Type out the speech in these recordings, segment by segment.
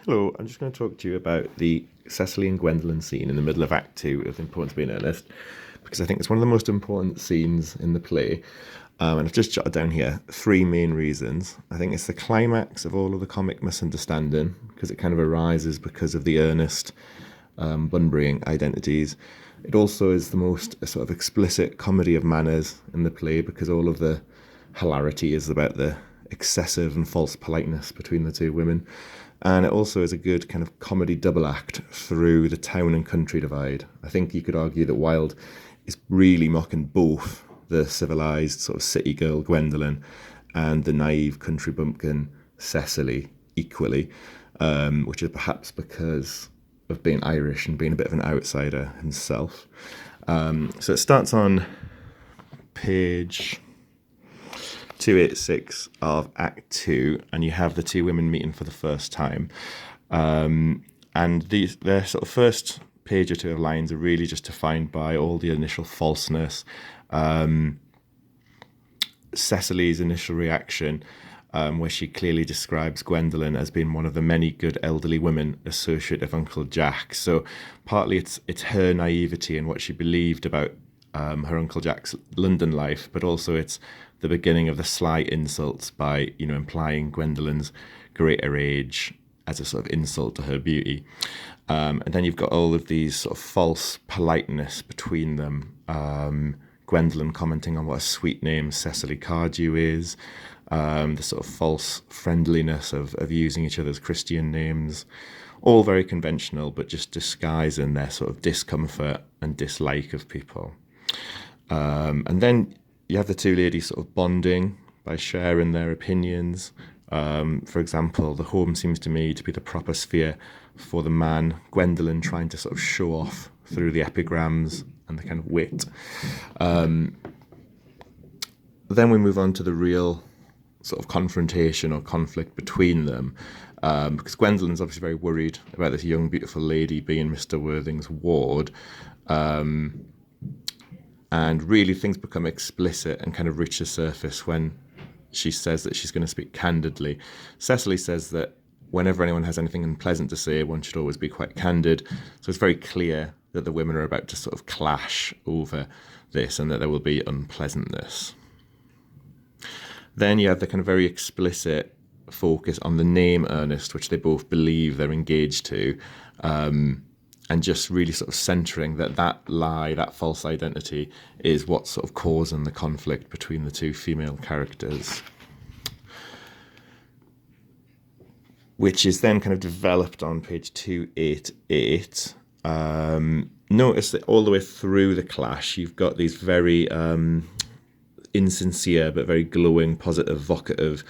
Hello, I'm just going to talk to you about the Cecily and Gwendolen scene in the middle of Act 2 of Importance Being Earnest, because I think it's one of the most important scenes in the play. And I've just jotted down here 3 main reasons. I think it's the climax of all of the comic misunderstanding, because it kind of arises because of the Ernest Bunbury identities. It also is the most sort of explicit comedy of manners in the play, because all of the hilarity is about the excessive and false politeness between the two women. And it also is a good kind of comedy double act through the town and country divide. I think you could argue that Wilde is really mocking both the civilised sort of city girl Gwendolen and the naive country bumpkin Cecily equally, which is perhaps because of being Irish and being a bit of an outsider himself. So it starts on page 286 of Act 2, and you have the two women meeting for the first time. And their sort of first page or two of lines are really just defined by all the initial falseness. Cecily's initial reaction, where she clearly describes Gwendolen as being one of the many good elderly women associate of Uncle Jack. So partly it's her naivety and what she believed about her Uncle Jack's London life, but also it's the beginning of the sly insults by, implying Gwendolen's greater age as a sort of insult to her beauty. And then you've got all of these sort of false politeness between them. Gwendolen commenting on what a sweet name Cecily Cardew is, the sort of false friendliness of using each other's Christian names, all very conventional, but just disguising their sort of discomfort and dislike of people. And then you have the two ladies sort of bonding by sharing their opinions. For example, the home seems to me to be the proper sphere for the man, Gwendolen trying to sort of show off through the epigrams and the kind of wit. Then we move on to the real sort of confrontation or conflict between them, because Gwendolen's obviously very worried about this young, beautiful lady being Mr. Worthing's ward. And really things become explicit and kind of reach the surface when she says that she's going to speak candidly. Cecily says that whenever anyone has anything unpleasant to say, one should always be quite candid. So it's very clear that the women are about to sort of clash over this and that there will be unpleasantness. Then you have the kind of very explicit focus on the name Ernest, which they both believe they're engaged to, and just really sort of centering that lie, that false identity, is what's sort of causing the conflict between the two female characters, which is then kind of developed on page 288. Notice that all the way through the clash, you've got these very insincere but very glowing, positive, vocative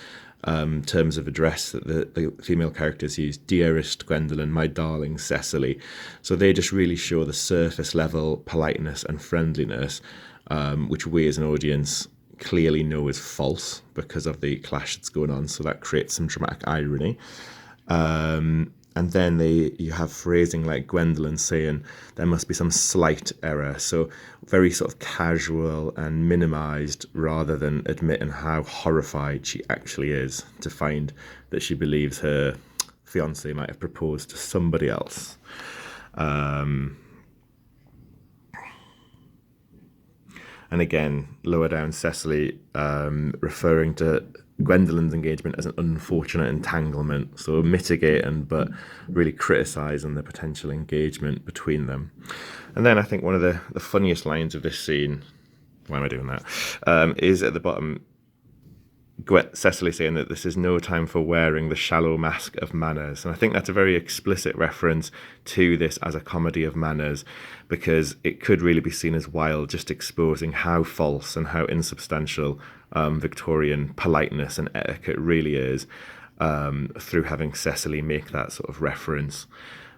terms of address that the female characters use. Dearest Gwendolen, my darling Cecily. So they just really show the surface level politeness and friendliness, which we as an audience clearly know is false because of the clash that's going on. So that creates some dramatic irony. And then you have phrasing like Gwendolen saying there must be some slight error. So very sort of casual and minimised, rather than admitting how horrified she actually is to find that she believes her fiancé might have proposed to somebody else. And again, lower down, Cecily referring to Gwendolen's engagement as an unfortunate entanglement, so mitigating but really criticising the potential engagement between them. And then I think one of the funniest lines of this scene, why am I doing that, is at the bottom, Cecily saying that this is no time for wearing the shallow mask of manners. And I think that's a very explicit reference to this as a comedy of manners, because it could really be seen as Wilde just exposing how false and how insubstantial Victorian politeness and etiquette really is, through having Cecily make that sort of reference.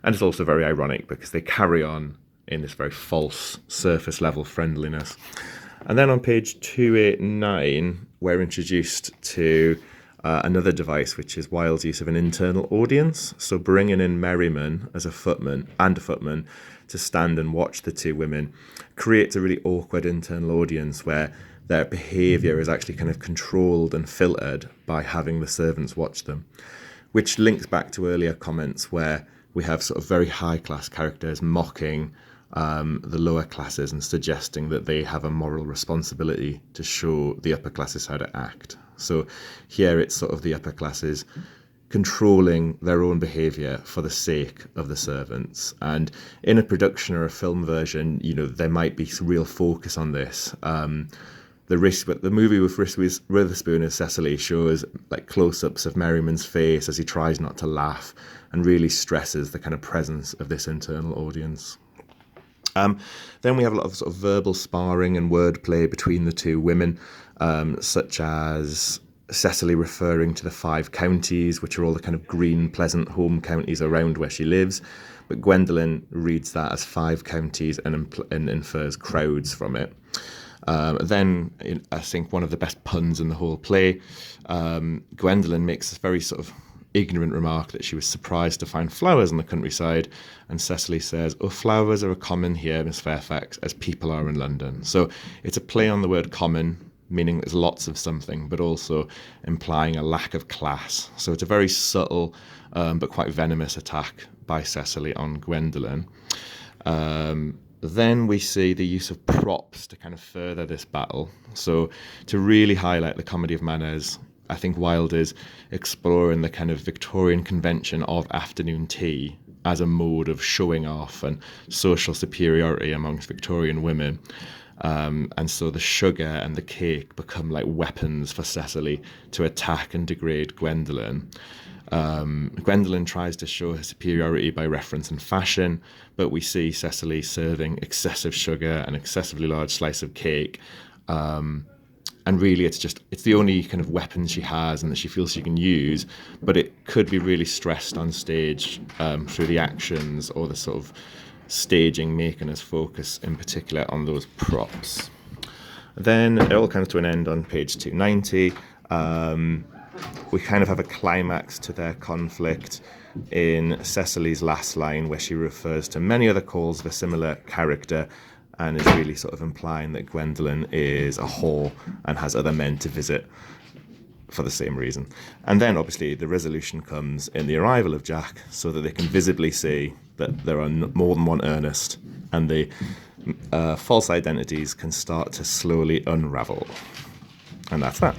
And it's also very ironic because they carry on in this very false surface level friendliness. And then on page 289, we're introduced to another device, which is Wilde's use of an internal audience. So bringing in Merriman as a footman to stand and watch the two women creates a really awkward internal audience where their behaviour is actually kind of controlled and filtered by having the servants watch them. which links back to earlier comments where we have sort of very high-class characters mocking the lower classes and suggesting that they have a moral responsibility to show the upper classes how to act. So here it's sort of the upper classes controlling their own behaviour for the sake of the servants. And in a production or a film version, there might be real focus on this. The movie with Reese Witherspoon as Cecily shows like close-ups of Merriman's face as he tries not to laugh and really stresses the kind of presence of this internal audience. Then we have a lot of sort of verbal sparring and wordplay between the two women, such as Cecily referring to the 5 counties, which are all the kind of green, pleasant home counties around where she lives. But Gwendolen reads that as 5 counties and infers crowds from it. Then I think one of the best puns in the whole play, Gwendolen makes this very sort of ignorant remark that she was surprised to find flowers in the countryside, and Cecily says, "Oh, flowers are as common here, Miss Fairfax, as people are in London." So it's a play on the word common, meaning there's lots of something, but also implying a lack of class. So it's a very subtle but quite venomous attack by Cecily on Gwendolen. Then we see the use of props to kind of further this battle. So to really highlight the comedy of manners, I think Wilder's exploring the kind of Victorian convention of afternoon tea as a mode of showing off and social superiority amongst Victorian women. And so the sugar and the cake become like weapons for Cecily to attack and degrade Gwendolen. Gwendolen tries to show her superiority by reference and fashion, but we see Cecily serving excessive sugar, an excessively large slice of cake, and really it's the only kind of weapon she has and that she feels she can use, but it could be really stressed on stage through the actions or the sort of staging, making us focus in particular on those props. Then it all comes to an end on page 290. We kind of have a climax to their conflict in Cecily's last line, where she refers to many other calls of a similar character and is really sort of implying that Gwendolen is a whore and has other men to visit for the same reason. And then obviously the resolution comes in the arrival of Jack, so that they can visibly see that there are more than one Ernest, and the false identities can start to slowly unravel. And that's that.